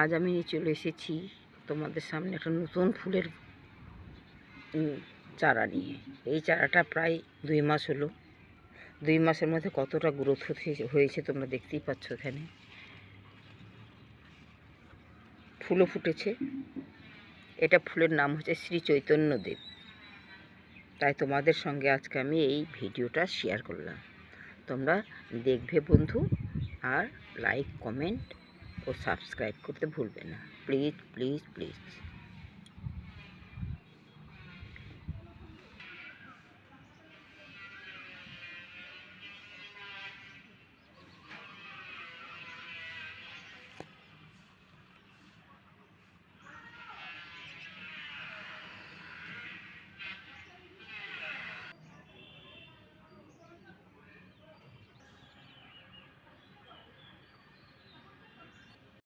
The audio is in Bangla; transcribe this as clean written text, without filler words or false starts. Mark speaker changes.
Speaker 1: আজ আমি চলে এসেছি তোমাদের সামনে একটা নতুন ফুলের চারা নিয়ে। এই চারাটা প্রায় 2 মাস হলো। 2 মাসের মধ্যে কতটা গ্রোথ হয়েছে তোমরা দেখতেই পাচ্ছ। এখানে ফুলও ফুটেছে। এটা ফুলের নাম হচ্ছে শ্রী চৈতন্যদেব। তাই তোমাদের সঙ্গে আজকে আমি এই ভিডিওটা শেয়ার করলাম। তোমরা দেখবে বন্ধু, আর লাইক, কমেন্ট ও সাবস্ক্রাইব করতে ভুলবে না। Please please please.